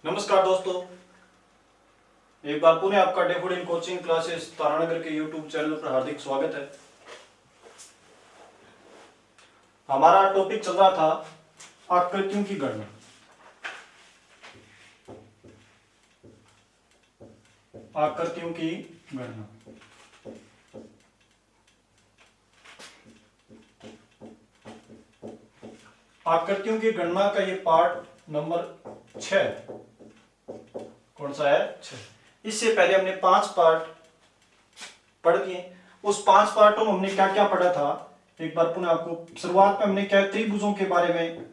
नमस्कार दोस्तों, एक बार पुनः आपका डेफोडिल कोचिंग क्लासेस तारानगर के यूट्यूब चैनल पर हार्दिक स्वागत है। हमारा टॉपिक चल रहा था आकृतियों की गणना। आकृतियों की गणना। आकृतियों की गणना का ये पार्ट नंबर 6 कौन सा है? 6। इससे पहले हमने 5 पार्ट पढ़ दिए। उस 5 पार्टों में हमने क्या क्या पढ़ा था एक बार पुनः आपको। शुरुआत में हमने क्या त्रिभुजों के बारे में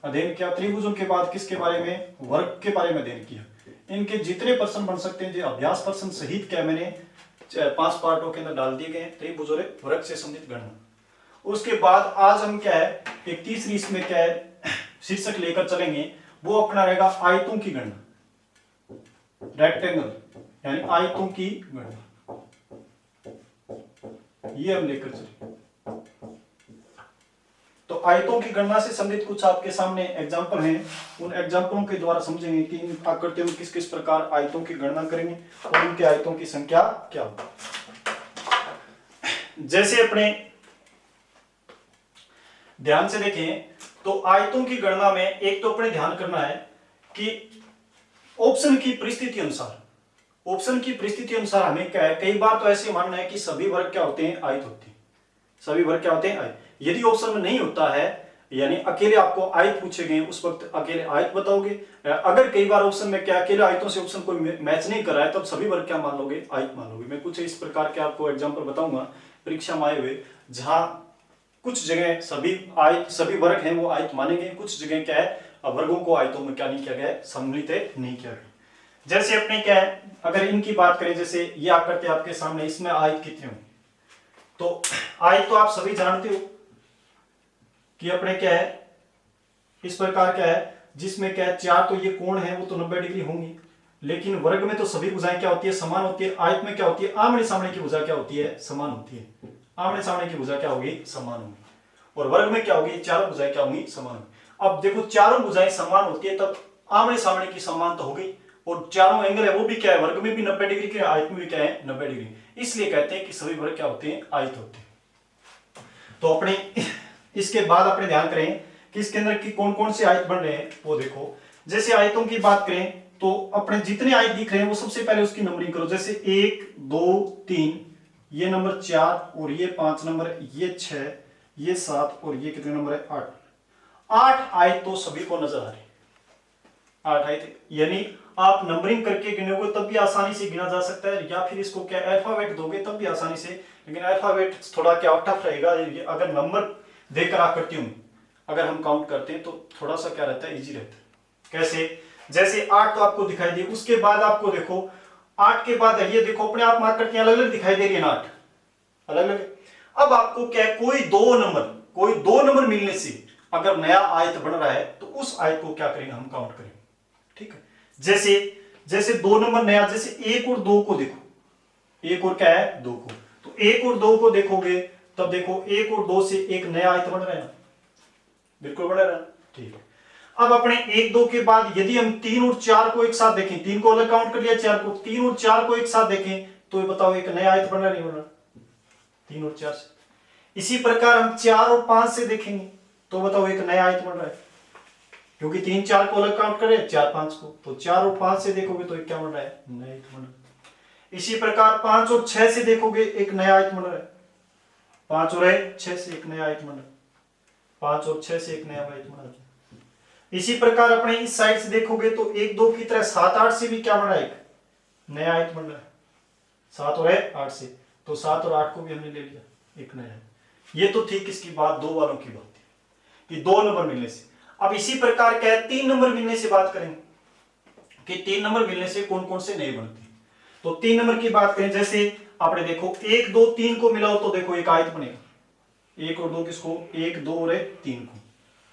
अध्ययन किया। त्रिभुजों के बाद किसके बारे में? वर्ग के बारे में अध्ययन किया। इनके जितने प्रश्न बन सकते हैं जो अभ्यास प्रश्न सहित क्या मैंने 5 पार्टों के अंदर डाल दिए गए। त्रिभुज और वर्ग से संबंधित गणना। उसके बाद आज हम क्या है एक तीसरी इसमें क्या है शीर्षक लेकर चलेंगे, वो अपना रहेगा आयतों की गणना। रेक्टेंगल यानी आयतों की गणना, ये हम लेकर चलेंगे। तो आयतों की गणना से संबंधित कुछ आपके सामने एग्जांपल हैं, उन एग्जांपलों के द्वारा समझेंगे कि इन आकृतियों में किस किस प्रकार आयतों की गणना करेंगे और उनके आयतों की संख्या क्या होगी। जैसे अपने ध्यान से देखें तो आयतों की गणना में एक तो अपने ध्यान करना है कि ऑप्शन की परिस्थिति अनुसार हमें क्या है, कई बार तो ऐसे मानना है कि सभी वर्ग क्या होते हैं? आयत होते हैं। सभी वर्ग क्या होते हैं? आयत। यदि ऑप्शन में नहीं होता है यानी अकेले आपको आयत पूछे गए उस वक्त अकेले आयत बताओगे। अगर कई बार ऑप्शन में क्या अकेले आयतों से ऑप्शन कोई मैच नहीं कर रहा है तब सभी वर्ग क्या मान लोगे? आयत मान लोगे। मैं कुछ इस प्रकार के आपको एग्जाम्पल बताऊंगा परीक्षा में आए हुए, जहां कुछ जगह सभी वर्ग हैं वो आयत मानेंगे, कुछ जगह क्या है वर्गों को आयतों में क्या नहीं किया गया? सम्मिलित नहीं किया गया। जैसे अपने क्या है अगर इनकी बात करें, जैसे ये आकृति आपके सामने, इसमें आयत कितने होंगे? तो आयत तो आप सभी जानते हो कि अपने क्या है इस प्रकार क्या है, जिसमें क्या है 4 तो ये कोण है वो तो 90 डिग्री होंगी, लेकिन वर्ग में तो सभी भुजाएं क्या होती है? समान होती है। आयत में क्या होती है? आमने सामने की भुजा क्या होती है? समान होती है। आमने सामने की भुजा क्या होगी? समान होगी। और वर्ग में क्या होगी? चारों भुजाएं क्या होंगी? समान होंगी। अब देखो चारों भुजाएं समान होती है तब आमने सामने की समान तो हो गई, और चारों एंगल है वो भी क्या है? वर्ग में भी 90 डिग्री के, आयत में भी क्या है? 90 डिग्री। इसलिए कहते हैं कि सभी वर्ग क्या होते हैं? आयत होते हैं। तो अपने इसके बाद अपने ध्यान करें कि इसके अंदर की कौन कौन से आयत बन रहे हैं वो देखो। जैसे आयतों की बात करें तो अपने जितने आयत दिख रहे हैं वो सबसे पहले उसकी नंबरिंग करो। जैसे 1 2 3, ये नंबर 4 और ये 5 नंबर, ये 6, ये 7 और ये कितने नंबर है? 8। 8 आयत तो सभी को नजर आ रही है। 8 आयत यानी आप नंबरिंग करके गिनोगे तब भी आसानी से गिना जा सकता है, या फिर इसको क्या अल्फाबेट दोगे तब भी आसानी से, लेकिन अल्फाबेट थोड़ा क्या टफ रहेगा। अगर नंबर देकर आकृतियों में अगर हम काउंट करते हैं तो थोड़ा सा क्या रहता है? इजी रहता है। कैसे? जैसे 8 तो आपको दिखाई दी, उसके बाद आपको देखो 8 के बाद ये देखो अपने आप आकृतियां अलग अलग दिखाई दे रही है ना, 8 अलग अलग। अब आपको क्या कोई दो नंबर मिलने से अगर नया आयत बन रहा है तो उस आयत को क्या करेंगे? हम काउंट करेंगे। ठीक है। जैसे 2 नंबर नया, जैसे 1 और 2 को देखो, 1 और क्या है? 2 को, तो 1 और 2 को देखोगे तब देखो 1 और 2 से एक नया आयत बन रहा है ना, बिल्कुल बन रहा है। ठीक है। अब अपने 1 2 के बाद यदि हम 3 और 4 को एक साथ देखें, 3 को अलग काउंट कर लिया, 4 को, 3 और 4 को एक साथ देखें तो ये बताओ एक नया आयत बन रहा नहीं बन रहा? 3 और 4 से। इसी प्रकार हम 4 और 5 से देखेंगे तो बताओ एक नया आयत बन रहा है, क्योंकि 3 4 को अलग काउंट करें, 4 5 को, तो 4 और 5 से देखोगे तो एक क्या बन रहा है? नया आयत बन रहा है। इसी प्रकार 5 और 6 से देखोगे एक नया आयत बन रहा है। 5 और 6 से एक नया आयत बन रहा है। 5 और 6 से एक नया आयत बन रहा है। इसी प्रकार अपने इस साइड से देखोगे तो 1 2 की तरह 7 8 से भी क्या बन रहा है? एक नया आयत बन रहा है। 7 और 8 से, तो 7 और 8 को भी हमने ले लिया, एक नया। ये तो ठीक इसकी बात 2 वालों की बात है कि 2 नंबर मिलने से। अब इसी प्रकार क्या है 3 नंबर मिलने से बात करेंगे कि 3 नंबर मिलने से कौन कौन से नए बनते हैं। तो 3 नंबर की बात करें, जैसे आपने देखो 1 2 3 को मिलाओ तो देखो एक आयत बनेगा। 1 और 2 किसको? 1 2 और 3 को,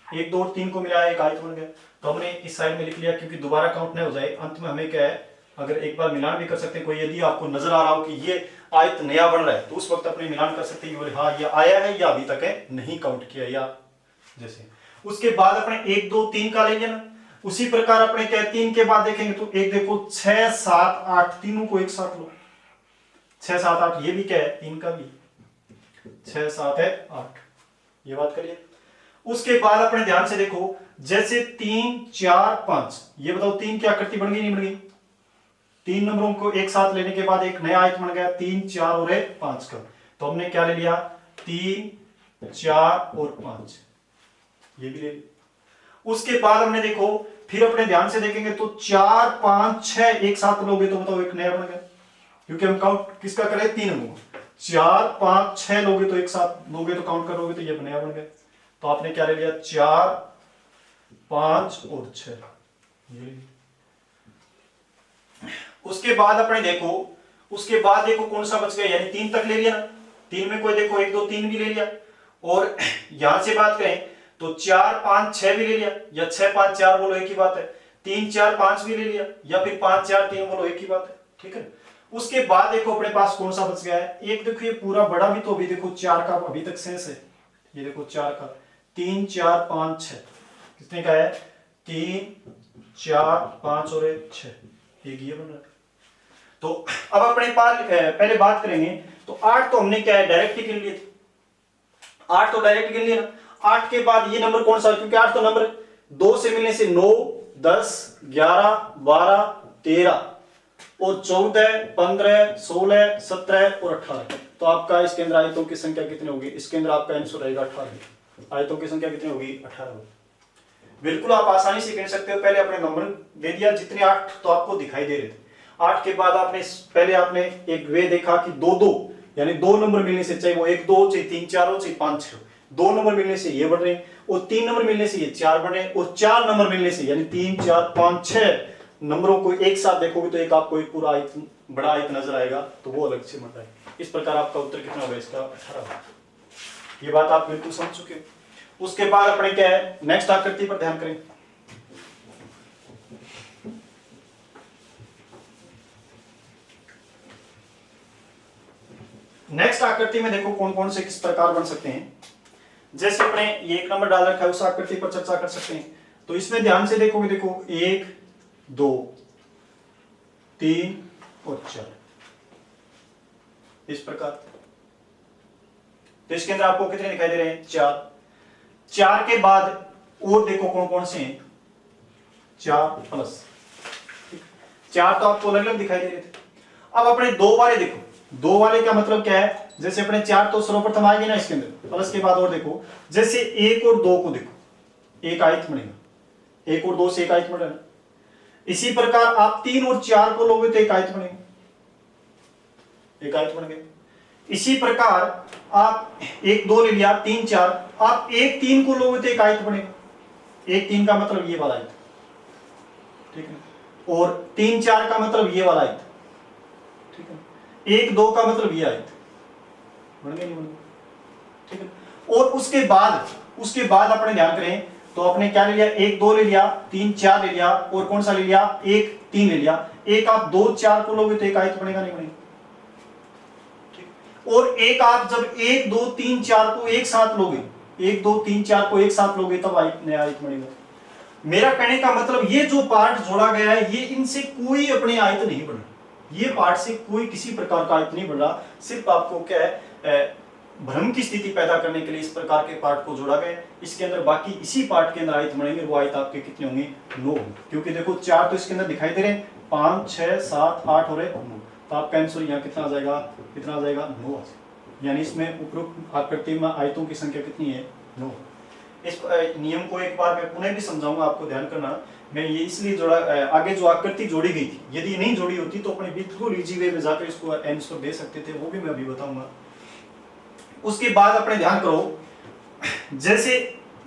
1 2 और 3 को मिलाया एक आयत बन गया। तो हमने इस साइड में लिख लिया क्योंकि दोबारा काउंट नहीं हो जाए। अंत में हमें क्या है अगर एक बार मिलान भी कर सकते हैं, कोई यदि आपको नजर आ रहा हो कि ये आयत नया बन रहा है तो उस वक्त अपने मिलान कर सकते हैं, हाँ ये आया है या अभी तक है नहीं काउंट किया, या जैसे। उसके बाद अपने 1 2 3 का ले लेना। उसी प्रकार अपने क्या 3 के बाद देखेंगे तो एक देखो 6 7 8 तीनों को एक साथ लो, 6 7 8 ये भी क्या है 3 का भी 6 7 है 8, ये बात करिए। उसके बाद अपने ध्यान से देखो जैसे 3 4 5, ये बताओ 3 की आकृति बन गई नहीं बन गई? 3 नंबरों को एक साथ लेने के बाद एक नया आयत बन गया 3 4 और 5 का। तो हमने क्या ले लिया 3 4 और 5, ये भी ले लिया। उसके बाद हमने देखो फिर अपने ध्यान से देखेंगे तो 4 5 6 एक साथ लोगे तो बताओ एक नया बन गया, क्योंकि हम काउंट किसका करें 3 नंबर, 4 5 6 लोगे तो एक साथ लोगे तो काउंट करोगे तो ये नया बन गया। तो आपने क्या ले लिया 4 5 और 6, ये। उसके बाद अपने देखो उसके बाद देखो कौन सा बच गया, यानी 3 तक ले लिया ना, 3 में कोई देखो 1 2 3 भी ले लिया, और यहां से बात करें तो 4 5 6 भी ले लिया, या 6 5 4 बोलो एक ही बात है, 3 4 5 भी ले लिया, या फिर 5 4 3 बोलो एक ही बात है, ठीक है। उसके बाद देखो अपने पास कौन सा बच गया है, एक देखो ये पूरा बड़ा भी तो अभी देखो 4 का अभी तक शेष है, ये देखो 4 का 3 4 5 6 कितने का है 3 4 5 और 6, एक ये बन रहा है। तो अब अपने पास पहले बात करेंगे तो 8 तो हमने क्या है डायरेक्ट ही गिन लिए थे, 8 तो डायरेक्ट गिन लिया ना। 8 के बाद ये नंबर कौन सा, क्योंकि 8 तो नंबर 2 से मिलने से 9 10 11 12 13 और 14 15 16 17 और 18, तो आपका इसके अंदर आयतों की संख्या कितनी होगी, इसके अंदर आपका आंसर रहेगा 18, आयतों की संख्या कितनी होगी 18 होगी। बिल्कुल आप आसानी से गिन सकते हो, पहले अपने नंबर दे दिया जितने 8 तो आपको दिखाई दे रहे थे, 8 के बाद आपने पहले आपने एक वे देखा कि 2 2 यानी 2 नंबर मिलने से, चाहे वो 1 2 चाहे 3 4 हो चाहे 5 6, 2 नंबर मिलने से ये बढ़ रहे हैं, और 3 नंबर मिलने से ये 4 बढ़ रहे हैं, और 4 नंबर मिलने से यानी 3 4 5 6 नंबरों को एक साथ देखोगे तो एक आपको एक पूरा आयत बड़ा आयत नजर आएगा, तो वो अलग से बन रहा है। इस प्रकार आपका उत्तर कितना होगा इसका 18। ये बात आप बिल्कुल समझ चुके हो। उसके बाद अपने क्या है नेक्स्ट आकृति पर ध्यान करें। नेक्स्ट आकृति में देखो कौन कौन से किस प्रकार बन सकते हैं। जैसे अपने ये एक नंबर डाल रखा है उस आकृति पर चर्चा कर सकते हैं। तो इसमें ध्यान से देखोगे, देखो 1 2 3 और 4 इस प्रकार। तो इसके अंदर आपको कितने दिखाई दे रहे हैं 4। 4 के बाद और देखो कौन कौन से हैं 4 प्लस 4, तो आपको अलग अलग दिखाई दे रहे थे। अब अपने 2 वाले देखो, 2 वाले का मतलब क्या है, जैसे अपने 4 तो सर्वप्रथम आएंगे ना इसके अंदर, प्लस के बाद और देखो जैसे 1 और 2 को देखो एक आयत बनेगा, 1 और 2 से एक आयत बनेगा। इसी प्रकार आप 3 और 4 को लोगे तो एक आयत बनेगा, एक आयत बन गया। इसी प्रकार आप 1 2 ले लिया, 3 4, आप 1 3 को लोगे तो एक आयत बनेगा, 1 3 का मतलब ये वाला आयत, ठीक है, और 3 4 का मतलब ये वाला आयत, ठीक है, 1 2 का मतलब ये आयत बन गया नहीं बन गया, ठीक है। और उसके बाद अपने ध्यान करें तो आपने क्या ले लिया 1 2 ले लिया, 3 4 ले लिया, और कौन सा ले लिया 1 3 ले लिया। एक आप 2 4 को लोगे तो एक आयत बनेगा नहीं बनेगा, और एक आप जब 1 2 3 4 को एक साथ लोगे, 1 2 3 4 को एक साथ लोगे तब आयत नया आयत बनेगा। मेरा कहने का मतलब ये जो पार्ट जोड़ा गया है ये इनसे कोई अपने आयत नहीं बन रहा, ये पार्ट से कोई किसी प्रकार का आयत नहीं बन रहा, सिर्फ आपको क्या है भ्रम की स्थिति पैदा करने के लिए इस प्रकार के पार्ट को जोड़ा गया। इसके अंदर बाकी इसी पार्ट के अंदर आयत बनेंगे, वो आयत आपके कितने होंगे 9, क्योंकि देखो 4 तो इसके अंदर दिखाई दे रहे हैं, 5 6 7 8 और 9, तो आपका आंसर यहाँ कितना आ जाएगा 9 आ जाएगा। यानी इसमें उपरोक्त आकृति में आयतों की संख्या कितनी है 9। इस नियम को एक बार मैं पुनः भी समझाऊंगा, आपको ध्यान करना। मैं ये इसलिए जोड़ा, आगे जो आकृति जोड़ी गई थी यदि नहीं जोड़ी होती तो अपने बिल्कुल इजी वे में जाकर इसको आंसर दे सकते थे, वो भी मैं अभी बताऊंगा। उसके बाद अपने ध्यान करो, जैसे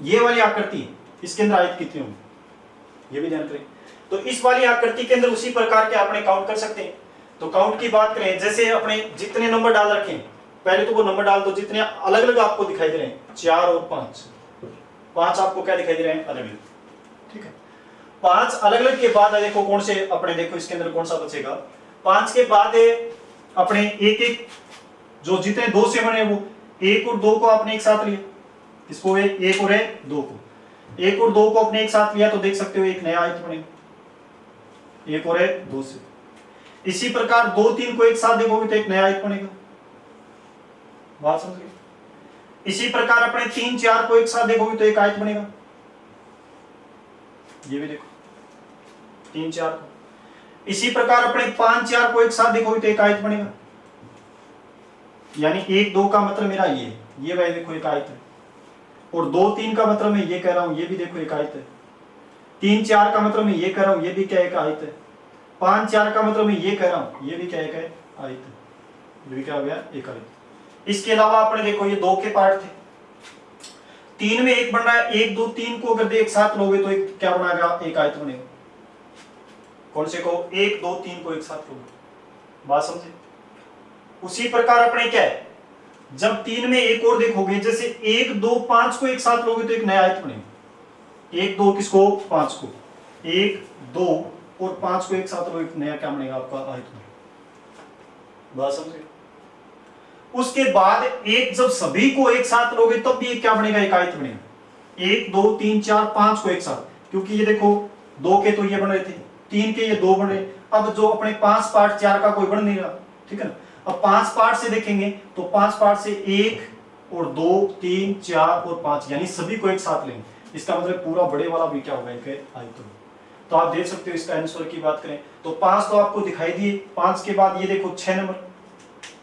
ये वाली आकृति इसके अंदर आयत कितनी होंगी ये भी ध्यान करें। तो इस वाली आकृति के अंदर उसी प्रकार के अपने काउंट कर सकते हैं। तो काउंट की बात करें, जैसे अपने जितने नंबर डाल रखे हैं पहले तो वो नंबर डाल दो जितने अलग अलग आपको दिखाई दे रहे हैं, 4 और 5 आपको क्या दिखाई दे रहे हैं अलग अलग, ठीक है। 5 अलग अलग के बाद देखो कौन से अपने, देखो इसके अंदर कौन सा बचेगा 5 के बाद अपने एक एक जो जितने 2 से बने वो 1 और 2 को आपने एक साथ लिया, इसको 1 और 2 को, एक और दो को अपने एक साथ लिया तो देख सकते हो एक नया आयत बनेगा, एक और है दो से। इसी प्रकार दो तीन को एक साथ देखोगे तो एक नया आयत बनेगा, बात समझ गए। इसी प्रकार अपने तीन चार को एक साथ देखोगे तो एक आयत बनेगा, ये भी देखो तीन चार को। इसी प्रकार अपने पांच चार को एक साथ देखोगे तो एक आयत बनेगा, यानी एक दो का मतलब मेरा ये भाई देखो एक आयत है, और दो तीन का मतलब मैं ये कह रहा हूं ये भी देखो एक आयत है, तीन चार का मतलब मैं ये कह रहा हूं ये भी क्या एक आयत है, पांच चार का मतलब मैं ये कह रहा हूं ये भी क्या एक आयत है, ये भी क्या हो गया एक आयत। इसके अलावा आपने देखो ये दो के पार्ट थे, तीन में एक बन रहा है, एक दो तीन को अगर एक साथ लोगे तो एक क्या बनाएगा एक आयत बनेगा, कौन से को, एक दो तीन को एक साथ लोगे, बात समझे। उसी प्रकार अपने क्या है, जब तीन में एक और देखोगे, जैसे एक दो पांच को एक साथ लोगे तो एक नया आयत बनेगा, एक दो किसको, पांच को, एक दो और पांच को एक साथ लोगे नया क्या बनेगा आपका आयत बनेगा, बात समझे। उसके बाद एक जब सभी को एक साथ लोगे तब भी एक क्या बनेगा एक आयत बनेगा, एक दो तीन चार पांच को एक साथ, क्योंकि ये देखो दो के तो ये बन रहे थे, तीन के ये दो बन रहे, अब जो अपने पांच पार्ट चार का कोई बन नहीं रहा, ठीक है ना। अब पांच पार्ट से देखेंगे तो पांच पार्ट से एक और दो तीन चार और पांच, यानी सभी को एक साथ लेंगे, इसका मतलब पूरा बड़े वाला भी क्या होगा एक आयत होगा। तो आप देख सकते हो इसका आंसर की बात करें तो पांच तो आपको दिखाई दिए, पांच के बाद ये देखो 6 नंबर,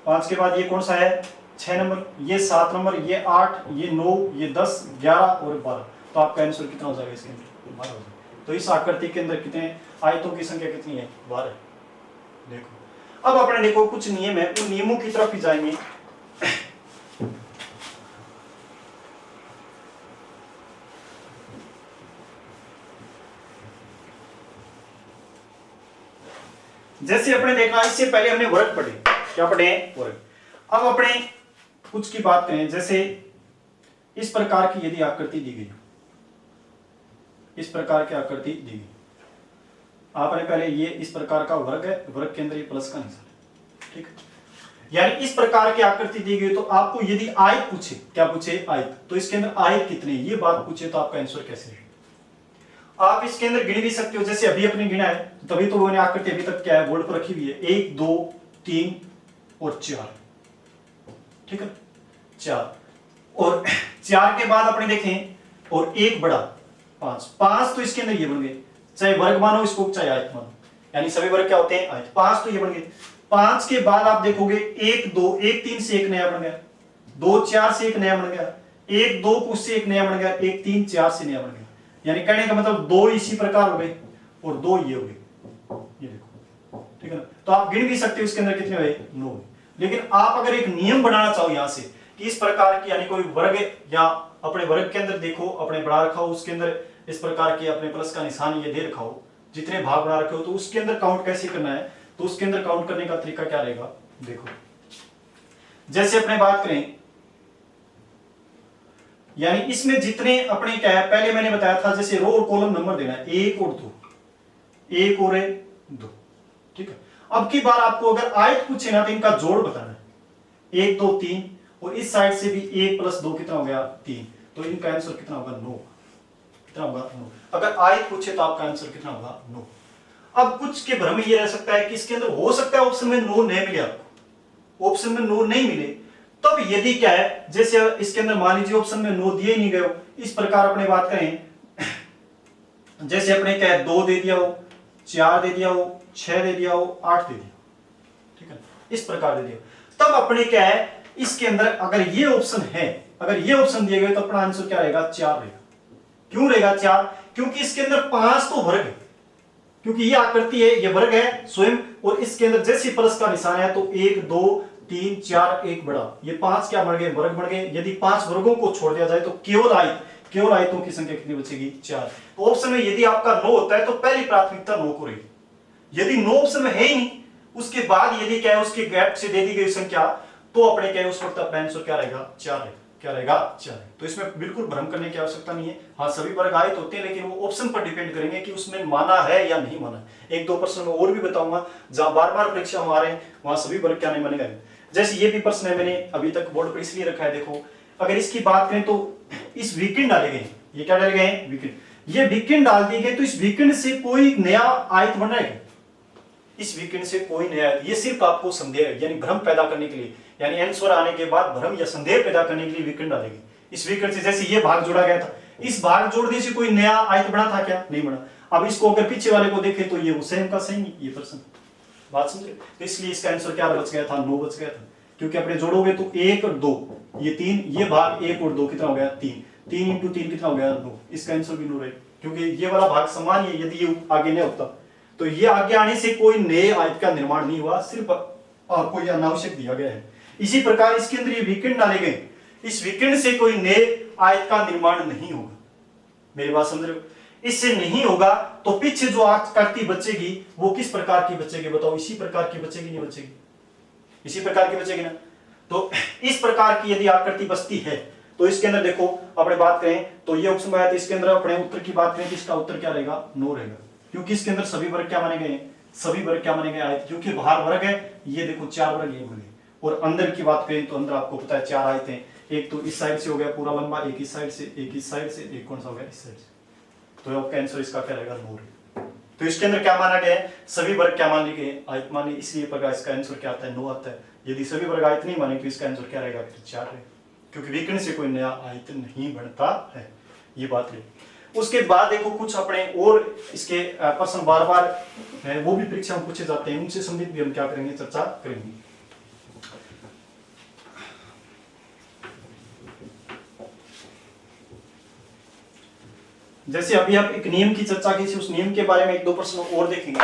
पांच के बाद ये कौन सा है 6 नंबर, ये 7 नंबर, ये 8, ये 9, ये 10, 11 और 12, तो आपका आंसर कितना हो जाएगा इसके अंदर 12 हो जाएगा। तो इस आकृति के अंदर कितने आयतों की संख्या कितनी है 12। देखो अब अपने देखो कुछ नियम है, उन नियमों की तरफ ही जाएंगे। जैसे अपने देखना, इससे पहले हमने वर्ग पढ़े, क्या पढ़े वर्ग। अब अपने कुछ की बात करें, जैसे इस प्रकार की यदि आकृति दी गई, इस प्रकार की आकृति दी गई, आपने पहले ये इस प्रकार का वर्ग है, वर्ग के अंदर ये प्लस का निशान है, ठीक है। यानी इस प्रकार की आकृति दी गई तो आपको यदि आयत पूछे, क्या पूछे आयत, तो इसके अंदर आयत कितनी है ये बात पूछे तो आपका आंसर कैसे है। आप इसके अंदर गिन भी सकते हो, जैसे अभी अपने गिना है तभी तो मैंने आकृति अभी तक क्या है बोर्ड पर रखी हुई है, 1 2 3 और 4, ठीक है 4, और 4 के बाद अपने देखें और एक बड़ा 5, 5 तो इसके अंदर ये बन गए, चाहे वर्ग मानो इसको चाहे आयत मानो, यानी सभी वर्ग क्या होते हैं आयत, 5 तो ये बन गए। 5 के बाद आप देखोगे 1 2, 1 3 से एक नया बन गया, 2 4 से एक नया बन गया, 1 2 कुछ से एक नया बन गया, 1 3 4 से नया बन गया, यानी कहने का मतलब 2 इसी प्रकार हो गए और 2 ये हो गए, ये देखो, ठीक है ना। तो आप गिन भी सकते हो इसके अंदर कितने हुए 9। लेकिन आप अगर एक नियम बनाना चाहो यहां से कि इस प्रकार की, यानी कोई वर्ग या अपने वर्ग के अंदर देखो अपने बना रखा हो, उसके अंदर इस प्रकार की अपने प्लस का निशान ये दे रखा हो, जितने भाग बना रखे हो, तो उसके अंदर काउंट कैसे करना है, तो उसके अंदर काउंट करने का तरीका क्या रहेगा। देखो जैसे अपने बात करें, यानी इसमें जितने अपने क्या है, पहले मैंने बताया था जैसे रो और कॉलम नंबर देना है 1 और 2, 1 और 2, ठीक है। अब की बार आपको अगर आयत पूछे ना तो इनका जोड़ बताना है, 1 2 3, और इस साइड से भी 1 + 2 कितना हो गया 3, तो इनका आंसर कितना होगा 9, कितना होगा 9। अगर आयत पूछे तो आपका आंसर कितना होगा 9। अब कुछ के भ्रम ये रह सकता है कि इसके अंदर हो सकता है ऑप्शन में 9 नहीं मिले, आपको ऑप्शन में 9 नहीं मिले, तब यदि क्या है, जैसे इसके अंदर मान लीजिए ऑप्शन में 9 दिए ही नहीं गए, इस प्रकार अपने बात करें, जैसे अपने क्या है 2 दे दिया हो, 4 दे दिया हो, 6 दे दिया हो, 8 दे दिया, ठीक है, इस प्रकार दे दिया, तब अपने क्या है इसके अंदर अगर ये ऑप्शन है, अगर ये ऑप्शन दिए गए तो अपना आंसर क्या रहेगा 4 रहेगा। क्यों रहेगा 4, क्योंकि इसके अंदर 5 तो वर्ग है, क्योंकि ये आकृति है ये वर्ग है स्वयं, और इसके अंदर जैसे प्लस का निशान है तो 1 2 3 4 1 बड़ा, ये 5 क्या बन गए वर्ग बन गए। यदि 5 वर्गों को छोड़ दिया जाए तो केवल आयतों की संख्या कितनी बचेगी 4। तो ऑप्शन में यदि आपका 9 होता है तो पहली प्राथमिकता 9 को रहेगी। यदि 9 ऑप्शन में है ही नहीं, उसके बाद यदि क्या है उसके गैप से दे दी गई संख्या, तो अपने क्या है उस वक्त अपना आंसर क्या रहेगा 4 रहेगा, क्या रहेगा 4। तो इसमें बिल्कुल भ्रम करने की आवश्यकता नहीं है। हाँ सभी वर्ग आयत होते हैं, लेकिन वो ऑप्शन पर डिपेंड करेंगे कि उसमें माना है या नहीं माना। 1-2 प्रश्न में और भी बताऊंगा जहां बार बार परीक्षा में आ रहे हैं, वहां सभी वर्ग क्या नहीं मानेगा। जैसे ये भी प्रश्न है, मैंने अभी तक बोर्ड पर इसलिए रखा है, देखो अगर इसकी बात करें तो इस वीकेंड डाले गए, ये क्या डाले गए? वीकेंड। ये वीकेंड डाल दिए गए तो इस वीकेंड से कोई नया आयत बन रहा है? इस वीकेंड से कोई नया आयत, ये सिर्फ आपको संदेह यानी भ्रम पैदा करने के लिए, यानी आंसर आने के बाद भ्रम या संदेह पैदा करने के लिए वीकेंड डालेंगे। इस वीकेंड से जैसे ये भाग जोड़ा गया था, इस भाग जोड़ने से कोई नया आयत बना था क्या? नहीं बना। अब इसको अगर पीछे वाले को देखें तो ये सेम का सेम ही, ये प्रश्न बात समझे? तो इसलिए इसका आंसर क्या बच गया था? 9 बच गया था, क्योंकि अपने जोड़ोगे तो 1 और 2, ये 3, ये भाग 1 और 2 कितना हो गया? 3, 3 इंटू 3 कितना हो गया? 9। इसका आंसर भी 9 रहेगा, क्योंकि ये वाला भाग समान है। यदि ये आगे नहीं होता तो ये आगे आने से कोई नए आयत का निर्माण नहीं हुआ, सिर्फ आपको ये अनावश्यक दिया गया है। इसी प्रकार इसके अंदर ये वीकेंड डाले गए, इस वीकेंड से कोई नए आयत का निर्माण नहीं होगा। मेरी बात समझ रहे हो? इससे नहीं होगा तो पीछे जो आकृति बचेगी वो किस प्रकार की बचेगी? बताओ। इसी प्रकार की बचेगी? नहीं बचेगी? इसी प्रकार की बचेगी ना। तो इस प्रकार की यदि आकृति बचती है तो इसके अंदर देखो, अपने बात करें तो ये ऑप्शन में आया, तो इसके अंदर अपने उत्तर की बात करें तो इसका उत्तर क्या रहेगा? 9 रहेगा, क्योंकि इसके अंदर सभी वर्ग क्या माने गए? सभी वर्ग क्या माने गए? आयत, क्योंकि बाहर वर्ग है, ये देखो 4 वर्ग, ये वर्ग, और अंदर की बात करें तो अंदर आपको पता है 4 आयतें, एक तो इस साइड से हो गया पूरा लंबा, एक इस साइड से, एक इस साइड से, एक कौन सा हो गया? इस साइड से। तो आपका आंसर इसका क्या रहेगा? 9। तो इसके अंदर क्या माना गया है? सभी वर्ग क्या मान लिए? आयत माने, इसलिए प्रकार इसका आंसर क्या आता है? 9 आता है। यदि सभी वर्ग आयत नहीं माने तो इसका आंसर क्या रहेगा? फिर 4 रहेगा, क्योंकि वीकेंड से कोई नया आयत नहीं बनता है। ये बात है। उसके बाद देखो कुछ अपने और इसके प्रश्न बार बार है, वो भी परीक्षा में पूछे जाते हैं, उनसे संबंधित भी हम क्या करेंगे? चर्चा करेंगे। जैसे अभी आप एक नियम की चर्चा की थी, उस नियम के बारे में 1-2 प्रश्न और देखेंगे।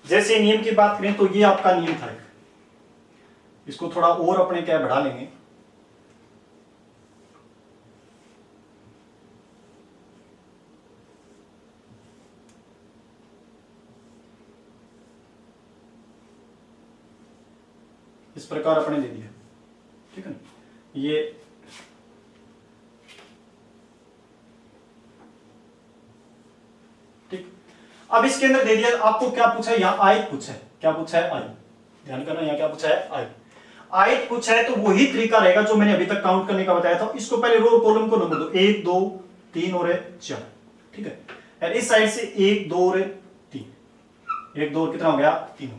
जैसे नियम की बात करें तो ये आपका नियम था, इसको थोड़ा और अपने क्या बढ़ा लेंगे। इस प्रकार अपने दे दिया, ठीक है ना? ये ठीक। अब इसके अंदर दे दिया, आपको क्या पूछा है? यहाँ आयत पूछा है। क्या पूछा है? आयत। ध्यान करना, यहाँ क्या पूछा है? आयत। आयत पूछा है तो वही तरीका रहेगा जो मैंने अभी तक काउंट करने का बताया था। इसको पहले रो कॉलम को नंबर दो, 1 2 3 और 4, ठीक है। और इस साइड से 1 2 और 3, 1 2 कितना हो गया? 3,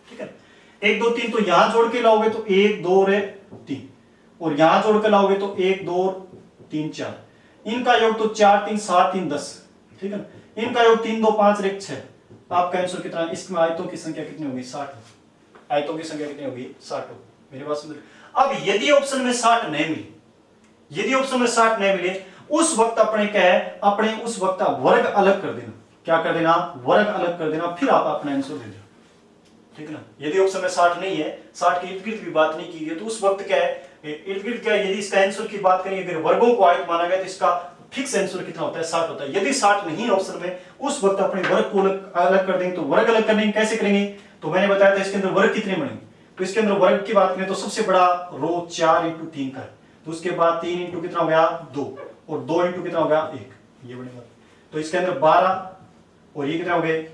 ठीक है। 1 2 3 तो यहां जोड़ के लाओगे तो 1 2 और 3, और यहां जोड़ के लाओगे तो 1 2 और 3 4, इनका योग तो 4 3 7 3 10, ठीक है ना। इनका योग 3 2 5 और 1 6। आपका आंसर कितना? इसमें आयतों की संख्या कितनी होगी? 60। आयतों की संख्या कितनी होगी? 60। मेरी बात समझ। अब यदि ऑप्शन में 60 नहीं मिले, यदि ऑप्शन में 60 नहीं मिले, उस वक्त अपने क्या है? अपने उस वक्त वर्ग अलग कर देना। क्या कर देना? वर्ग अलग कर देना, फिर आप अपना आंसर दे देना, ठीक है ना। यदि ऑप्शन में 60 नहीं है, 60 के इर्द गिर्द भी बात नहीं की गई, तो उस वक्त क्या है? इर्द गिर्द क्या है? यदि इसका आंसर की बात करें, अगर वर्गों को आयत माना गया तो इसका फिक्स आंसर कितना होता है? 60 होता है। यदि 60 नहीं है ऑप्शन में, उस वक्त अपने वर्ग को अलग कर देंगे। तो वर्ग अलग करने कैसे करेंगे? तो मैंने बताया था इसके अंदर वर्ग कितने बनेंगे। तो इसके अंदर वर्ग की बात करें तो सबसे बड़ा रो 4 इंटू 3 का है, तो उसके बाद 3 इंटू कितना हो गया? 2, और 2 इंटू कितना हो गया? 1, ये बनेगा। तो इसके अंदर 12, और ये कितना हो गए?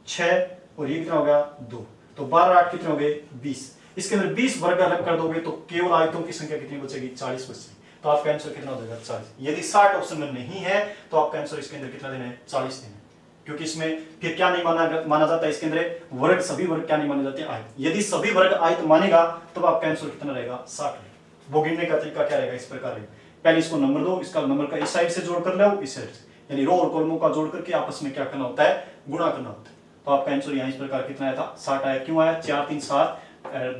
6, और ये कितना हो गया? 2, तो 12 8 कितने हो गए? 20। इसके अंदर 20 वर्ग अलग कर दोगे तो केवल आयतों की संख्या कितनी बचेगी? 40 बचेगी। तो आपका आंसर कितना हो जाएगा? 40। यदि 60 ऑप्शन में नहीं है तो आपका आंसर इसके अंदर कितना देना है? 40 देना है, क्योंकि इसमें फिर क्या नहीं माना जाता है? इसके अंदर वर्ग, सभी वर्ग क्या नहीं माने जाते? आयत। यदि सभी वर्ग आयत मानेगा तब आपका आंसर कितना रहेगा? 60। वो गिनने का तरीका क्या रहेगा? इस प्रकार रहेगा। पहले इसको नंबर दो, इसका नंबर का इस साइड से जोड़ कर लो, इस साइड से, यानी रो और कॉलमों का जोड़ करके आपस में क्या करना होता है? गुणा करना होता है। तो आपका आंसर यहाँ इस प्रकार कितना आया था? 60 आया। क्यों आया? 4 3 7,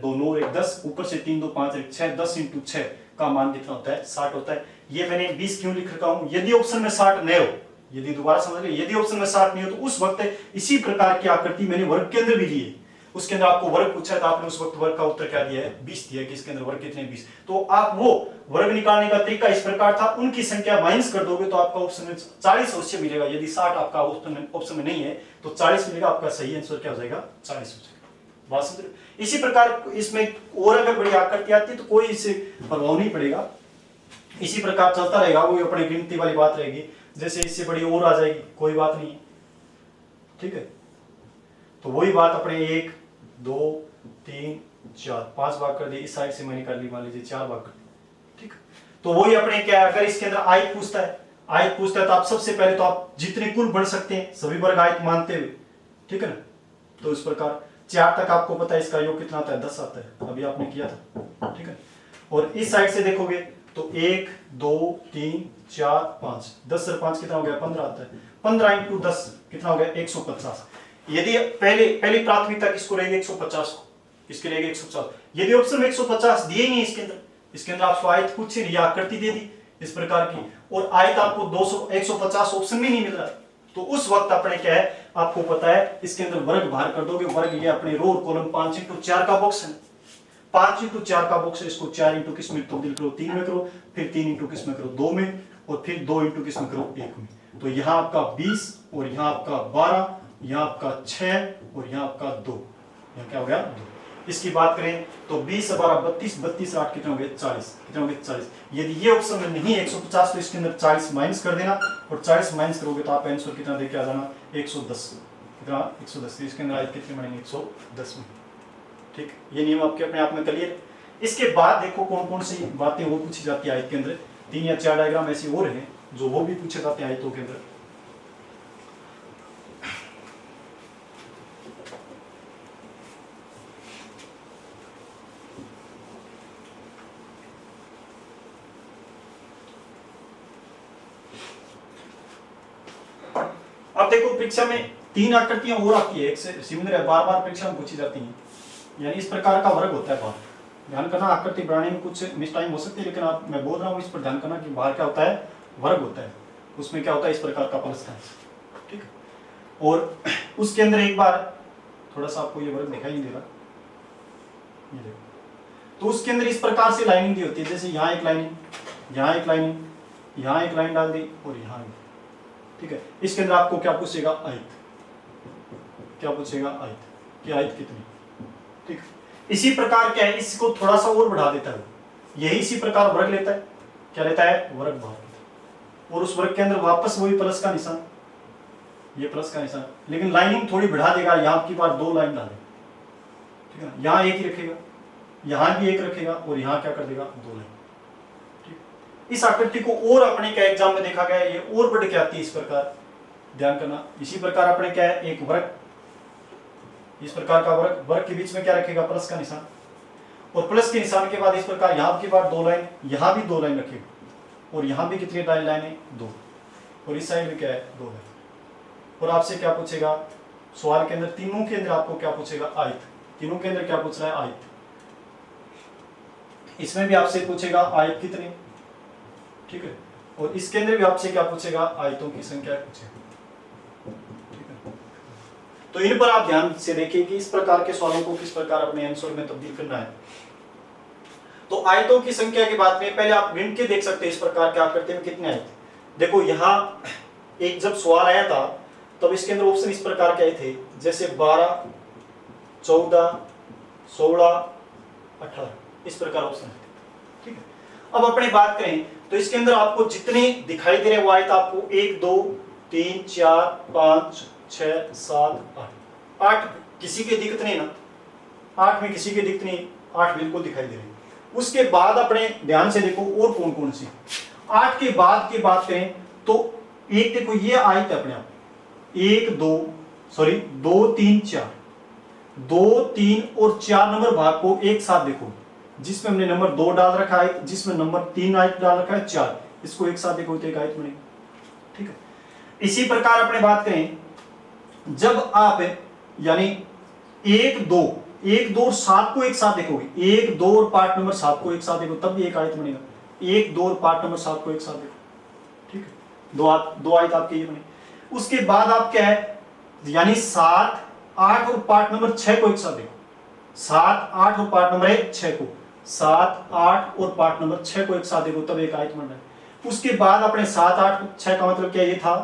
2 9 1 10, ऊपर से 3 2 5 1 6, 10 इंटू 6 का मान कितना होता है? 60 होता है। ये मैंने 20 क्यों लिख रखा हूं? यदि ऑप्शन में 60 नहीं हो, यदि दोबारा समझ लीजिए, यदि ऑप्शन में 60 नहीं हो तो उस वक्त इसी प्रकार की आकृति मैंने वर्ग के अंदर भी दी है। उसके अंदर आपको वर्ग पूछा है तो आपने उस वक्त वर्ग का उत्तर क्या दिया है? 20 दिया कि इसके अंदर वर्ग कितने? 20। तो आप वो वर्ग निकालने का तरीका इस प्रकार था, उनकी संख्या माइनस कर दोगे तो आपका ऑप्शन में 40 अवश्य मिलेगा। यदि 60 आपका ऑप्शन में नहीं है तो 40 मिलेगा। आपका सही आंसर क्या हो जाएगा? 40 हो जाएगा। बात समझ। इसी प्रकार इसमें और अगर बड़ी आकृति आती है तो कोई इससे प्रभाव नहीं पड़ेगा, इसी प्रकार चलता रहेगा। वो अपनी गिनती वाली बात रहेगी। जैसे इससे बड़ी और आ जाएगी, कोई बात नहीं है, ठीक है। तो वही बात अपने 1 2 3 4 5 भाग कर दी, इस साइड से मैंने कर ली, मान लीजिए 4 भाग कर दी, ठीक। तो वही अपने क्या, अगर इसके अंदर आयत पूछता है, आयत पूछता है तो आप सबसे पहले तो आप जितने कुल बढ़ सकते हैं सभी वर्ग आयत मानते हुए, ठीक है ना। तो इस प्रकार 4 तक आपको पता है इसका योग कितना आता है, 10 आता है, अभी आपने किया था, ठीक है। और इस साइड से देखोगे तो 1 2 3 4 5, 10 से 5 कितना हो गया, 15 आता है। 15 इंटू 10 कितना हो गया, 150। यदि पहली प्राथमिकता किसको रहेगी, 150 को, इसके रहेगी 150। यदि ऑप्शन में 150 दिए नहीं इसके अंदर आपको आयत पूछे या आकृति दे दी इस प्रकार की, और आयत आपको 200 150 ऑप्शन में नहीं मिल रहा, तो उस वक्त अपने क्या है, आपको पता है इसके अंदर वर्ग बाहर कर दोगे। वर्ग ये अपने रो और कॉलम 5 इंटू 4 का बॉक्स है, 5 इंटू 4 का बॉक्स है, इसको 4 इंटू किस में तब्दील करो, 3 में करो, फिर 3 इंटू किस में करो, 2 में, और फिर 2 इंटू किस में करो, 1 में। तो यहाँ आपका 20 और यहाँ आपका 12, यहाँ आपका 6 और यहाँ आपका 2, यहाँ क्या हो गया 2। इसकी बात करें तो 20 से 12 32, 32 से 8 कितने हो गए 40, कितने हो गए 40। यदि ये ऑप्शन में नहीं 150 तो इसके अंदर 40 माइनस कर देना, और 40 माइनस करोगे तो आप आंसर कितना देके आ जाना, 110, कितना 110। इसके अंदर आयत कितने बनेंगे, 110 में, ठीक। ये नियम आपके अपने आप में क्लियर। इसके बाद देखो कौन कौन सी बातें और पूछी जाती है आयत के अंदर, 3 या 4 डायग्राम ऐसे और हैं जो वो भी पूछे जाते हैं आयतों के अंदर। अब देखो परीक्षा में 3 आकृतियां और आती है, एक से सिमिलर बार बार परीक्षा में पूछी जाती हैं, यानी इस प्रकार का वर्ग होता है बाहर। ध्यान करना, आकृति बनाने में कुछ मिस टाइम हो सकती है, लेकिन आप मैं बोल रहा हूँ इस पर ध्यान करना कि बाहर क्या होता है, वर्ग होता है, उसमें क्या होता है इस प्रकार का प्लस का, ठीक है। और उसके अंदर एक बार थोड़ा सा आपको ये वर्ग दिखाई नहीं दे रहा, ये देखो, तो उसके अंदर इस प्रकार से लाइनिंग दी होती है, जैसे यहाँ एक लाइनिंग, यहाँ एक लाइनिंग, यहाँ एक लाइन डाल दी और यहाँ, ठीक है। इसके अंदर आपको क्या पूछेगा, आयत, क्या पूछेगा, आयत की आयत कितनी, ठीक। इसी प्रकार क्या है, इसको थोड़ा सा और बढ़ा देता है, यही इसी प्रकार वर्ग लेता है, क्या लेता है, वर्ग बाहर, और उस वर्ग के अंदर वापस वही प्लस का निशान, ये प्लस का निशान, लेकिन लाइनिंग थोड़ी बढ़ा देगा, यहाँ की बार 2 लाइन डाले, ठीक है। यहाँ एक ही रखेगा, यहाँ भी एक रखेगा, और यहाँ क्या कर देगा, 2 लाइन, ठीक। इस आकृति को और अपने क्या एग्जाम में देखा गया है, ये और बढ़ के आती है इस प्रकार, ध्यान करना। इसी प्रकार अपने क्या है, एक वर्ग, इस प्रकार का वर्ग, वर्ग के बीच में क्या रखेगा, प्लस का निशान, और प्लस के निशान के बाद इस प्रकार यहाँ की बार 2 लाइन, यहाँ भी 2 लाइन रखेगा, और यहाँ भी कितनी लाइन है, 2, और इस साइड में क्या है, 2 लाइन। और आपसे क्या पूछेगा सवाल के अंदर, तीनों के अंदर आपको क्या पूछेगा, आयत, तीनों के अंदर क्या पूछ रहा है, आयत। इसमें भी आपसे पूछेगा आयत कितनी, ठीक है, और इसके अंदर भी आपसे क्या पूछेगा, आयतों की संख्या पूछेगा, ठीक है। तो इन पर आप ध्यान से देखिए कि इस प्रकार के सवालों को किस प्रकार अपने आंसर में तब्दील करना है। तो आयतों की संख्या की बात में पहले आप गिन के देख सकते हैं इस प्रकार के आकृति में कितने आयत। देखो यहाँ एक जब सवाल आया था तब इसके अंदर ऑप्शन इस प्रकार के आए थे, जैसे 12 14 16 18, इस प्रकार ऑप्शन है, ठीक है। अब अपने बात करें तो इसके अंदर आपको जितने दिखाई दे रहे हैं वो आयत आपको 1 2 3 4 5 6 7 8 किसी के दिक्कत नहीं ना, 8 में किसी के दिक्कत नहीं, 8 बिल्कुल दिखाई दे रहे हैं। उसके बाद अपने ध्यान से देखो और कौन कौन सी 8 के बाद की बात करें तो एक देखो ये आयत है अपने आप 1 2 3 4, 2 3 और 4 नंबर भाग को एक साथ देखो, जिसमें हमने नंबर 2 डाल रखा है, जिसमें नंबर 3 आयत डाल रखा है 4, इसको एक साथ देखो तो एक आयत बनेगी, ठीक है। इसी प्रकार अपने बात करें जब आप यानी 1 2 और 7 को एक साथ देखोगे, 1 2 और पार्ट नंबर 7 को एक साथ देखो तब भी एक आयत बनेगा, 1 2 और पार्ट नंबर 7 को एक साथ देखो, ठीक है, दो आयत आपके ये बने। उसके बाद आप क्या है यानी 7 8 और पार्ट नंबर 6 को एक साथ देखो, 7 8 और पार्ट नंबर 6 को, 7 8 और पार्ट नंबर 6 को एक साथ देखो तब एक आयत बन रहा है। उसके बाद अपने 7 8 6 का मतलब क्या ये था,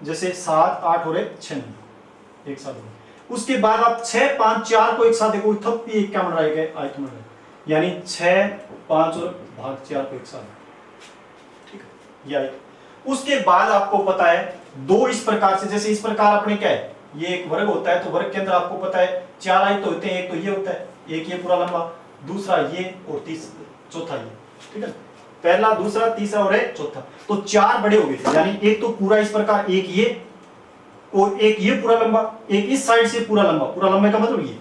जैसे 7 8 और 6 नंबर एक साथ देखो। उसके बाद आप 6 5 4 को एक साथ देखो तब भी एक क्या बन रहा है, आयत बन रहा है, यानी 6 5 और भाग 4 को एक साथ, ठीक है, ये आयत। उसके बाद आपको पता है 2 इस प्रकार से, जैसे इस प्रकार अपने क्या है ये एक वर्ग होता है, तो वर्ग के अंदर आपको पता है 4 आयत होते हैं, एक तो ये होता है, एक ये पूरा लंबा, दूसरा ये और चौथा ये, ठीक है। पहला, दूसरा, तीसरा और चौथा, तो 4 बड़े हो गए। यानी एक तो पूरा इस प्रकार, एक ये और एक ये पूरा लंबा, एक इस साइड से पूरा लंबा, पूरा लंबे का मतलब ये,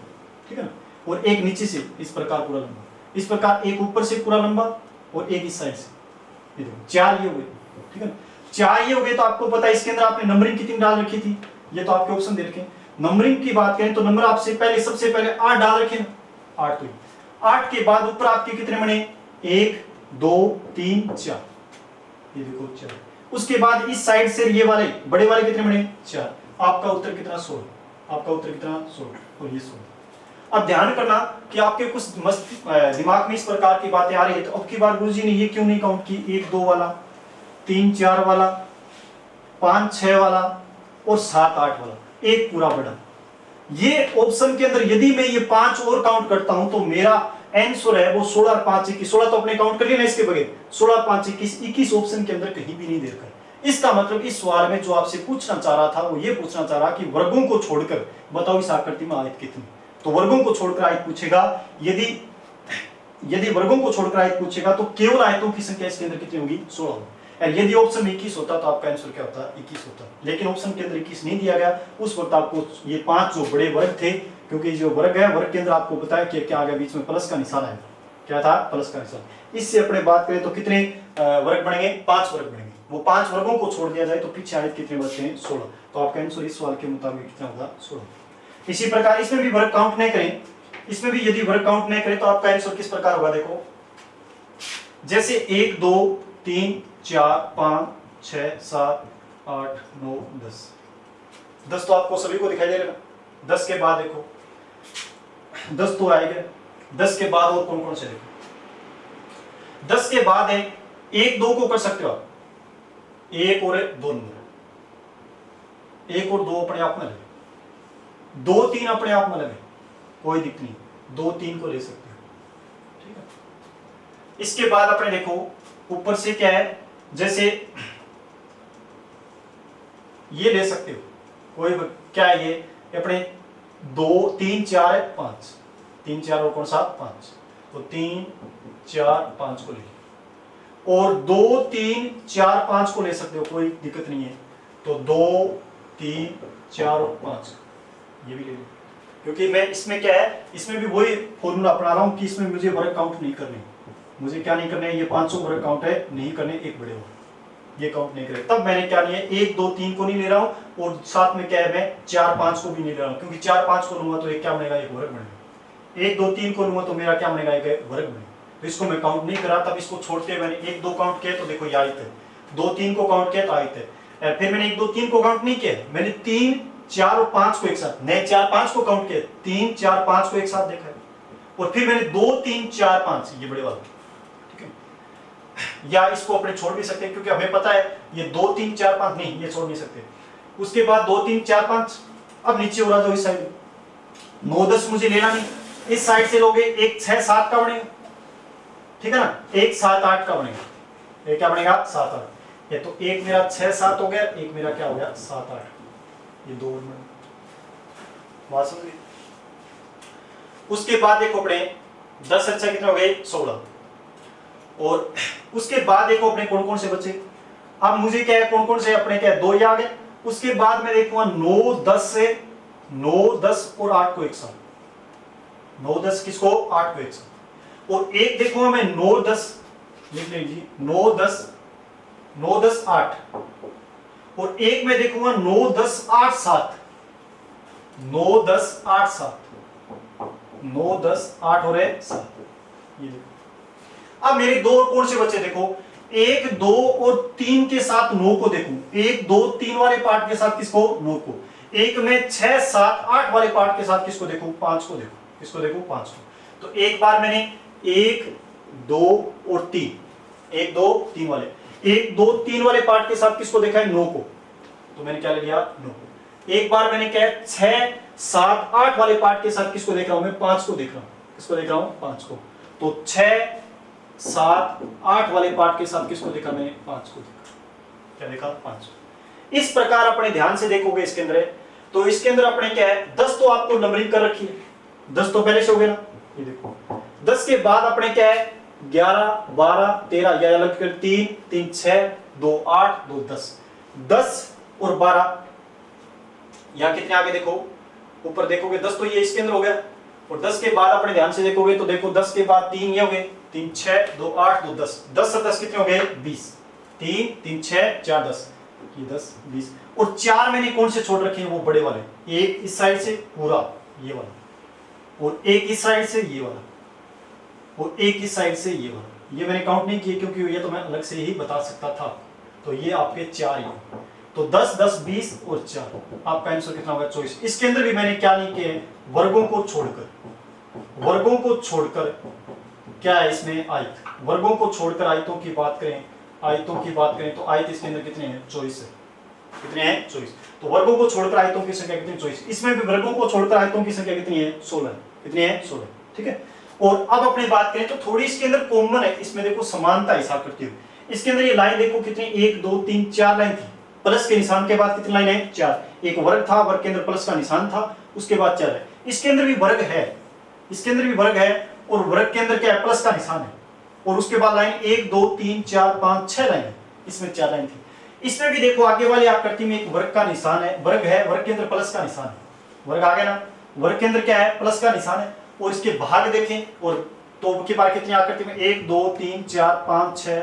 ठीक है ना, और एक नीचे से इस प्रकार पूरा लंबा, इस प्रकार एक ऊपर से पूरा लंबा और एक इस साइड से, ये देखो 4 ये हो गए, ठीक है ना। 4 ये हो गए, तो आपको पता है इसके अंदर आपने नंबरिंग कितनी डाल रखी थी, ये तो आपके ऑप्शन दे रखे। नंबरिंग की बात करें तो नंबर आपसे पहले, सबसे पहले 8 डाल रखे ना, 8, तो 8 के बाद ऊपर आपके कितने बने, 1 2 3 4, ये देखो 4। उसके बाद इस साइड से ये वाले बड़े वाले कितने बने, 4। आपका उत्तर कितना, 16, आपका उत्तर कितना, 16 और ये 16। अब ध्यान करना कि आपके कुछ दिमाग में इस प्रकार की बातें आ रही है, तो अब की बार गुरुजी ने ये क्यों नहीं काउंट की, 1 2 वाला, 3 4 वाला, 5 6 वाला और 7 8 वाला, एक पूरा बड़ा। ये ऑप्शन के अंदर यदि मैं ये 5 और काउंट करता हूं तो मेरा आंसर है वो 16 और 5 21, 16 तो अपने काउंट कर लिया ना इसके बगैर, 16 और 5 21, 21 ऑप्शन के अंदर कहीं भी नहीं दे रखा है। इसका मतलब इस सवाल में जो आपसे पूछना चाह रहा था वो ये पूछना चाह रहा कि वर्गों को छोड़कर बताओ इस आकृति में आयत कितनी, तो वर्गों को छोड़कर आयत पूछेगा। यदि वर्गों को छोड़कर आयत पूछेगा तो केवल आयतों की संख्या इसके अंदर कितनी होगी, 16 होगी। यदि ऑप्शन 21 होता तो आपका आंसर क्या होता, 21 होता, लेकिन ऑप्शन के अंदर 21 नहीं दिया गया। उस वक्त आपको ये 5 जो बड़े वर्ग थे, क्योंकि जो वर्ग है वर्ग के अंदर आपको बताया कि क्या आ गया, बीच में प्लस का निशान है, क्या था, प्लस का निशान। इससे अपने बात करें तो कितने वर्ग बनेंगे, 5 वर्ग बनेंगे। वो 5 वर्गों को छोड़ दिया जाए तो पीछे आयत कितने बचते हैं, 16। तो आपका आंसर इस सवाल के मुताबिक कितना होगा, 16। इसी प्रकार इसमें भी वर्ग काउंट नहीं करें, इसमें भी यदि वर्ग काउंट नहीं करें तो आपका आंसर किस प्रकार होगा, देखो जैसे 1 2 3 4 5 6 7 8 9 10, 10 तो आपको सभी को दिखाई दे रहा है। 10 के बाद देखो 10 तो आएगा, 10 के बाद और कौन कौन से, देखो 10 के बाद है 1 2 को कर सकते हो आप, 1 और 2 नंबर, 1 और 2 अपने आप में लगे, 2 3 अपने आप में लगे, कोई दिक्कत नहीं, 2 3 को ले सकते हो, ठीक है। इसके बाद अपने देखो ऊपर से क्या है, जैसे ये ले सकते हो, कोई क्या है ये अपने 2 3 4 5, 3 4 और कौन सा 5, तो 3 4 5 को ले, और 2 3 4 5 को ले सकते हो, कोई दिक्कत नहीं है, तो 2 3 4 और 5 ये भी ले लो। क्योंकि मैं इसमें क्या है, इसमें भी वही फॉर्मूला अपना रहा हूं कि इसमें मुझे वर्ग काउंट नहीं करने, मुझे क्या नहीं करने, ये 500 वर्ग काउंट है नहीं करने, एक बड़े हो ये काउंट नहीं करे। तब मैंने क्या नहीं है, 1 2 3 को नहीं ले रहा हूं, और साथ में क्या है मैं 4 5 को भी नहीं ले रहा हूं, क्योंकि 4 5 को लूंगा तो एक क्या बनेगा, एक वर्ग बनेगा। 1 2 3 को लूंगा तो मेरा क्या बनेगा, एक वर्ग बनेगा। तो इसको मैं काउंट नहीं करा, तब इसको छोड़ते मैंने 1 2 काउंट किया तो देखो ये आयत है, 2 3 को काउंट किया तो आयत है, फिर मैंने 1 2 3 को काउंट नहीं किया, मैंने 3 4 और 5 को एक साथ, नहीं 4 5 को काउंट किया, 3 4 5 को एक साथ देखा है, और फिर मैंने 2 3 4 5 ये बड़े वाला, ठीक है। या इसको अपने छोड़ भी सकते हैं, क्योंकि हमें पता है ये 2 3 4 5 नहीं, ये छोड़ नहीं सकते। उसके बाद 2 3 4 5, अब नीचे हो रहा जाओ इस साइड, 9 10 मुझे लेना नहीं, इस साइड से लोगे 1 6 7 का बनेगा, ठीक है ना, 1 7 8 का बनेगा, ये क्या बनेगा 7 8, ये तो एक मेरा 6 7 हो गया, एक मेरा क्या हो गया 7 8, ये 2 बात समझिए। उसके बाद देखो अपने 10 अच्छा कितने हो गए 16, और उसके बाद देखो अपने कौन कौन से बचे, अब मुझे क्या है कौन कौन से अपने क्या 2 आ गए। उसके बाद मैं देखूंगा 9 10 से 9 10 और 8 को एक साथ, 9 10 किसको 8 को एक साथ, और एक देखूंगा मैं 9 10 लिख लीजिए 9 10 8, और एक मैं देखूंगा 9 10 8 7, 9 10 8 7, 9 10 8 और 7, ये देखो। अब मेरे 2 कौन से बच्चे देखो, 1 2 और 3 के साथ 9 को देखूं, 1 2 3 वाले पार्ट के साथ किसको 9 को, एक में 6 7 8 वाले पार्ट के साथ किसको देखूं 5 को देखूं, किसको देखूं 5 को। तो एक बार मैंने 1 2 और 3, 1 2 3 वाले, 1 2 3 वाले पार्ट के साथ किसको देखा है 9 को, तो मैंने क्या ले लिया 9 को। एक बार मैंने क्या 6 7 8 वाले पार्ट के साथ किसको देख रहा हूं मैं 5 को देख रहा हूं, किसको देख रहा हूं 5 को। तो 6 7 8 वाले पार्ट के साथ किसको देखा मैंने 5 को देखा, क्या देखा 5 को। इस प्रकार अपने ध्यान से देखोगे इसके अंदर है, तो इसके अंदर अपने क्या है 10 तो आपको नंबरिंग कर रखी है, 10 तो पहले से हो गया ना, ये देखो 10 के बाद अपने क्या है 11 12 13 या अलग कर 3 3 6 2 8 2 10 10 और 12 यहां कितने आगे देखो ऊपर देखोगे 10 तो ये इसके अंदर हो गया और 10 के बाद अपने ध्यान से देखोगे तो देखो 10 के बाद 3 ये हो गए 3 6 2 8 2 10 10 से 10 कितने हो गए 20 3 3 6 4 10 ये 10 20 और 4 मैंने कौन से छोड़ रखे हैं वो बड़े वाले एक इस साइड से पूरा ये वाला और एक इस साइड से ये वाला और एक इस साइड से ये वाला ये मैंने काउंट नहीं किए क्योंकि ये तो मैं अलग से ही बता सकता था तो ये आपके 4 ही तो 10 10 20 और 4 आपका आंसर कितना होगा 24 इसके अंदर भी मैंने क्या नहीं किए वर्गों को छोड़कर क्या है इसमें आयत वर्गों को छोड़कर आयतों की बात करें तो आयत इसके अंदर कितने हैं 24 है कितने हैं 24 तो वर्गों को छोड़कर आयतों की संख्या कितनी 24 इसमें भी वर्गों को छोड़कर आयतों की संख्या कितनी है 16 कितनी है 16 ठीक है और अब अपनी बात करें तो थोड़ी इसके अंदर कॉमन है इसमें देखो समानता हिसाब करती हूँ इसके अंदर ये लाइन देखो कितनी 1 2 3 4 लाइन थी प्लस के निशान के बाद कितनी लाइन है 4 एक वर्ग था वर्ग के अंदर प्लस का निशान था उसके बाद 4 है इसके अंदर भी वर्ग है और वर्ग के अंदर क्या है प्लस का निशान है और उसके बाद लाइन 1 2 3 4 5 6 लाइन है इसमें 4 लाइन थी इसमें भी देखो आगे वाली आकृति में एक वर्ग का निशान है वर्ग के अंदर प्लस का निशान है वर्ग आ गया ना वर्ग के अंदर क्या है प्लस का निशान है और इसके भाग देखें और तो के बाद कितनी आकृति में 1 2 3 4 5 6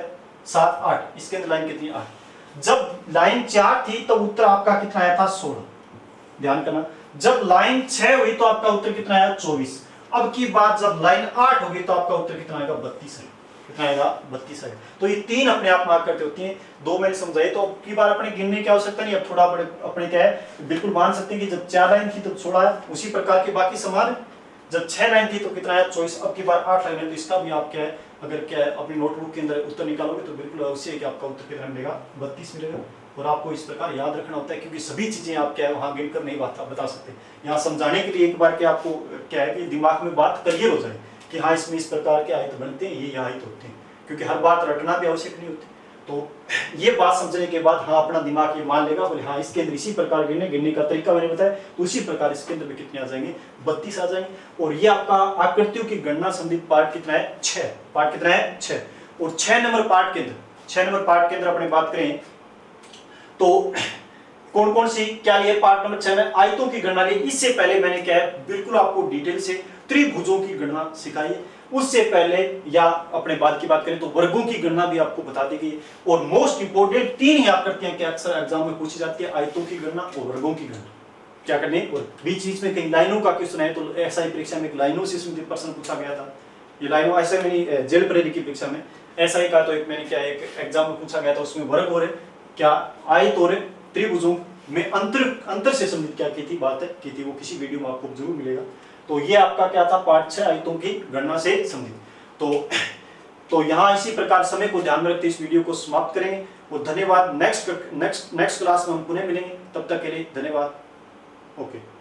7 8 इसके अंदर लाइन कितनी 8 जब लाइन 4 थी तो उत्तर आपका कितना आया था 16 ध्यान करना जब लाइन 6 हुई तो आपका उत्तर कितना आया 24 अब की बात जब लाइन 8 होगी तो आपका उत्तर कितना आएगा 32 है कितना आएगा 32 है तो ये तीन अपने आप मार्क करते होती हैं दो मैंने समझाई तो अब की बार अपने गिनने की आवश्यकता नहीं अब थोड़ा अपने क्या है बिल्कुल मान सकते हैं कि जब 4 लाइन थी तो 16 उसी प्रकार के बाकी समान जब 6 लाइन थी तो कितना आया 24 अब की बार 8 लाइन है तो इसका भी आप क्या है अगर क्या है अपनी नोटबुक के अंदर उत्तर निकालोगे तो बिल्कुल अवश्य है कि आपका उत्तर कितना मिलेगा 32 मिलेगा और आपको इस प्रकार याद रखना होता है क्योंकि सभी चीजें आप क्या है वहां गिनकर नहीं बता सकते यहाँ समझाने के लिए एक बार क्या आपको क्या है कि दिमाग में बात क्लियर हो जाए कि हाँ इसमें इस प्रकार के आयत बनते हैं ये आयत होते हैं क्योंकि हर बात रटना भी आवश्यक नहीं होती तो ये बात समझने के बाद हाँ अपना दिमाग ये मान लेगा बोले हाँ इसके अंदर इसी प्रकार गिनने का तरीका मैंने बताया तो उसी प्रकार इसके अंदर भी कितने आ जाएंगे 32 आ जाएंगे और ये आपका आकृतियों की गणना संबंधित पार्ट कितना है 6 और 6 नंबर पार्ट के अंदर अपने बात करें तो कौन कौन सी क्या लिए पार्ट नंबर 6 में आयतों की गणना ली इससे पहले मैंने क्या है बिल्कुल आपको डिटेल से त्रिभुजों की गणना सिखाई उससे पहले या अपने बात की बात करें तो वर्गों की गणना भी आपको बता दी गई और मोस्ट इंपोर्टेंट 3 ही आप करते हैं कि अक्सर एग्जाम में पूछी जाती है आयतों की गणना और वर्गों की गणना क्या करनी है और बीच में कहीं लाइनों का क्वेश्चन है तो एसआई परीक्षा में एक लाइनों से संबंधित प्रश्न पूछा गया था ये लाइनों ऐसे मैंने जेल प्रेरी की परीक्षा में एसआई का तो एक मैंने क्या एक एग्जाम में पूछा गया था उसमें वर्ग हो रहे क्या आयत और त्रिभुजों में अंतर से संबंधित क्या की थी बात है की थी वो किसी वीडियो में आपको जरूर मिलेगा तो ये आपका क्या था पार्ट 6 आयतों की गणना से संबंधित तो यहाँ इसी प्रकार समय को ध्यान में रखते इस वीडियो को समाप्त करेंगे और धन्यवाद नेक्स्ट क्लास में हम पुनः मिलेंगे तब तक के लिए धन्यवाद ओके